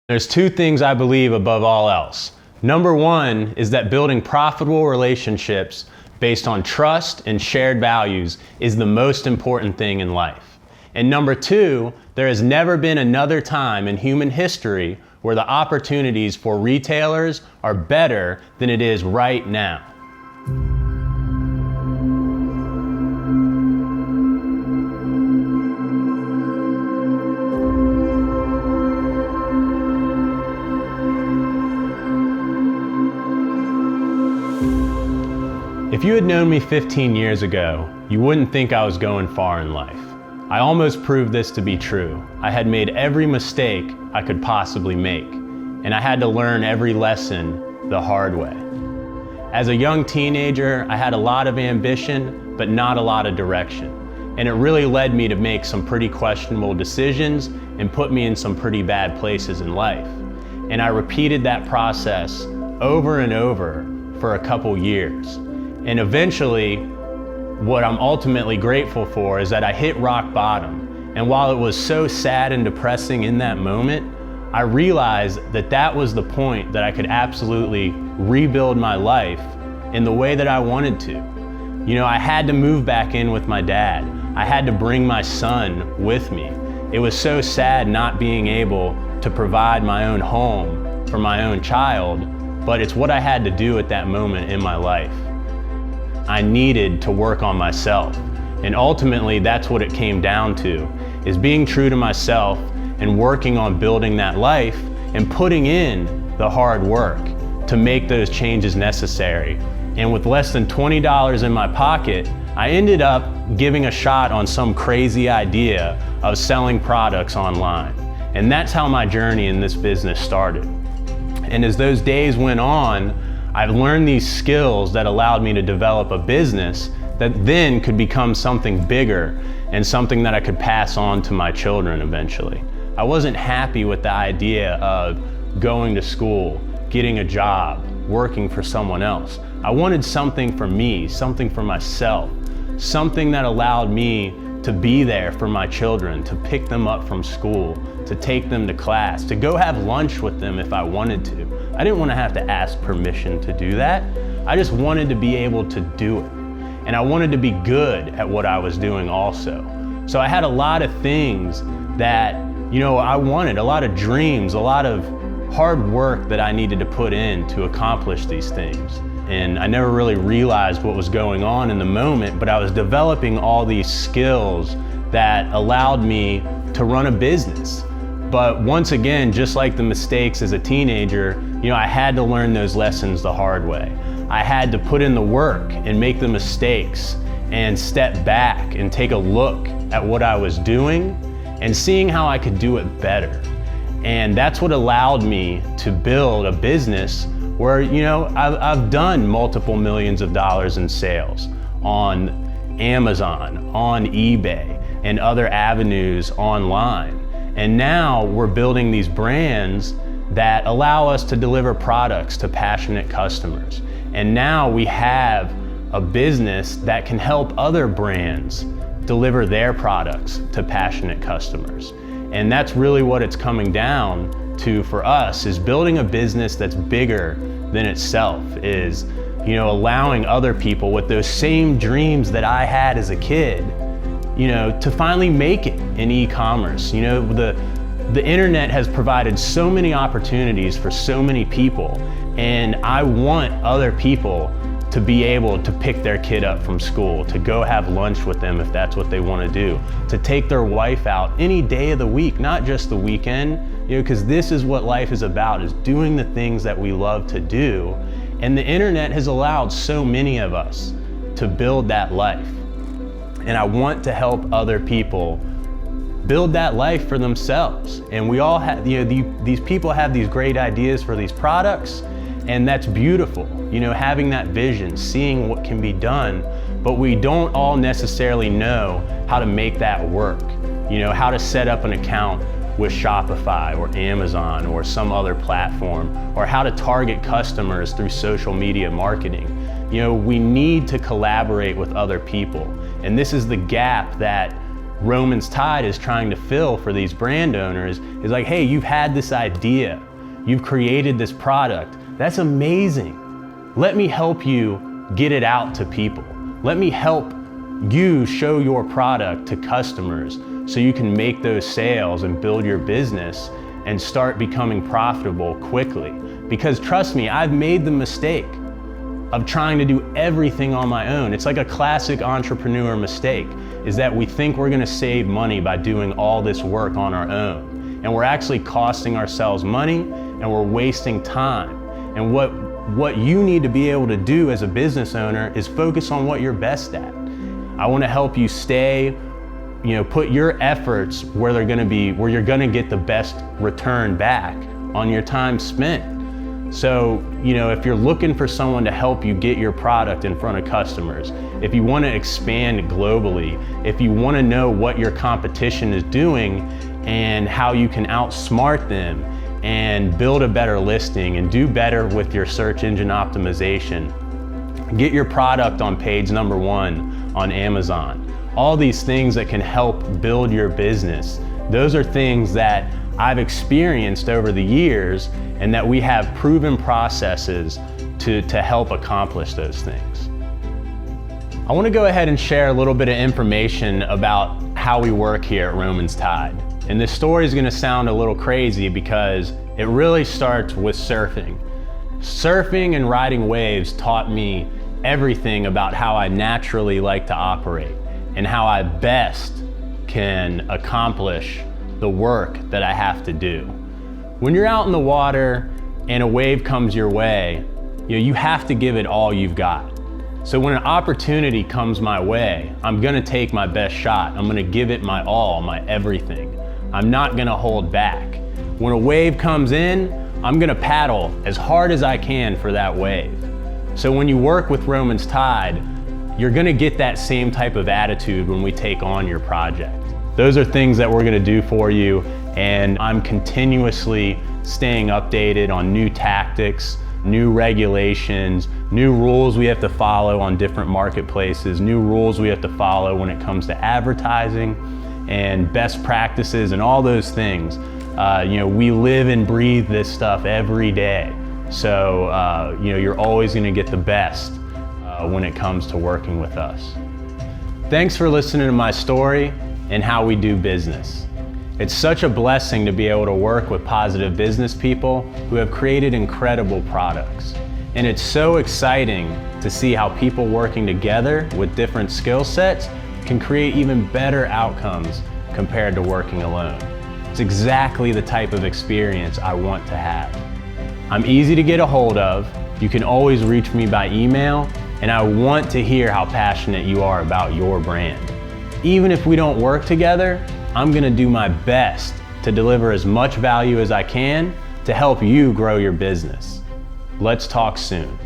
There's two things I believe above all else. Number one is that building profitable relationships based on trust and shared values is the most important thing in life. And number two, there has never been another time in human history where the opportunities for retailers are better than it is right now. If you had known me 15 years ago, you wouldn't think I was going far in life. I almost proved this to be true. I had made every mistake I could possibly make, and I had to learn every lesson the hard way. As a young teenager, I had a lot of ambition, but not a lot of direction. And it really led me to make some pretty questionable decisions and put me in some pretty bad places in life. And I repeated that process over and over for a couple years. And eventually, what I'm ultimately grateful for is that I hit rock bottom. And while it was so sad and depressing in that moment, I realized that that was the point that I could absolutely rebuild my life in the way that I wanted to. You know, I had to move back in with my dad. I had to bring my son with me. It was so sad not being able to provide my own home for my own child, but it's what I had to do at that moment in my life. I needed to work on myself. And ultimately, that's what it came down to, is being true to myself and working on building that life and putting in the hard work to make those changes necessary. And with less than $20 in my pocket, I ended up giving a shot on some crazy idea of selling products online. And that's how my journey in this business started. And as those days went on, I've learned these skills that allowed me to develop a business that then could become something bigger and something that I could pass on to my children eventually. I wasn't happy with the idea of going to school, getting a job, working for someone else. I wanted something for me, something for myself, something that allowed me to be there for my children, to pick them up from school, to take them to class, to go have lunch with them if I wanted to. I didn't want to have to ask permission to do that. I just wanted to be able to do it. And I wanted to be good at what I was doing also. So I had a lot of things that, I wanted, a lot of dreams, a lot of hard work that I needed to put in to accomplish these things. And I never really realized what was going on in the moment, but I was developing all these skills that allowed me to run a business. But once again, just like the mistakes as a teenager, I had to learn those lessons the hard way. I had to put in the work and make the mistakes and step back and take a look at what I was doing and seeing how I could do it better. And that's what allowed me to build a business where, I've done multiple millions of dollars in sales on Amazon, on eBay, and other avenues online. And now we're building these brands that allow us to deliver products to passionate customers. And now we have a business that can help other brands deliver their products to passionate customers. And that's really what it's coming down to for us, is building a business that's bigger than itself, is, allowing other people with those same dreams that I had as a kid, to finally make it in e-commerce. The internet has provided so many opportunities for so many people, and I want other people to be able to pick their kid up from school, to go have lunch with them if that's what they want to do, to take their wife out any day of the week, not just the weekend, because this is what life is about, is doing the things that we love to do. And the internet has allowed so many of us to build that life. And I want to help other people build that life for themselves. And we all have, these people have these great ideas for these products, and that's beautiful, having that vision, seeing what can be done, but we don't all necessarily know how to make that work, how to set up an account with Shopify or Amazon or some other platform, or how to target customers through social media marketing. We need to collaborate with other people. And this is the gap that Roman's Tide is trying to fill for these brand owners is like, hey, you've had this idea, you've created this product, that's amazing. Let me help you get it out to people. Let me help you show your product to customers so you can make those sales and build your business and start becoming profitable quickly. Because trust me, I've made the mistake of trying to do everything on my own. It's like a classic entrepreneur mistake, is that we think we're gonna save money by doing all this work on our own. And we're actually costing ourselves money and we're wasting time. And what you need to be able to do as a business owner is focus on what you're best at. I wanna help you stay, put your efforts where you're gonna get the best return back on your time spent. So, if you're looking for someone to help you get your product in front of customers, if you want to expand globally, if you want to know what your competition is doing and how you can outsmart them and build a better listing and do better with your search engine optimization, get your product on page number 1 on Amazon. All these things that can help build your business. Those are things that I've experienced over the years and that we have proven processes to help accomplish those things. I want to go ahead and share a little bit of information about how we work here at Roman's Tide. And this story is going to sound a little crazy because it really starts with surfing. Surfing and riding waves taught me everything about how I naturally like to operate and how I best can accomplish the work that I have to do. When you're out in the water and a wave comes your way, you have to give it all you've got. So when an opportunity comes my way, I'm gonna take my best shot. I'm gonna give it my all, my everything. I'm not gonna hold back. When a wave comes in, I'm gonna paddle as hard as I can for that wave. So when you work with Roman's Tide, you're gonna get that same type of attitude when we take on your project. Those are things that we're gonna do for you, and I'm continuously staying updated on new tactics, new regulations, new rules we have to follow on different marketplaces, new rules we have to follow when it comes to advertising and best practices and all those things. We live and breathe this stuff every day. So, you're always gonna get the best when it comes to working with us. Thanks for listening to my story and how we do business. It's such a blessing to be able to work with positive business people who have created incredible products. And it's so exciting to see how people working together with different skill sets can create even better outcomes compared to working alone. It's exactly the type of experience I want to have. I'm easy to get a hold of. You can always reach me by email, and I want to hear how passionate you are about your brand. Even if we don't work together, I'm gonna do my best to deliver as much value as I can to help you grow your business. Let's talk soon.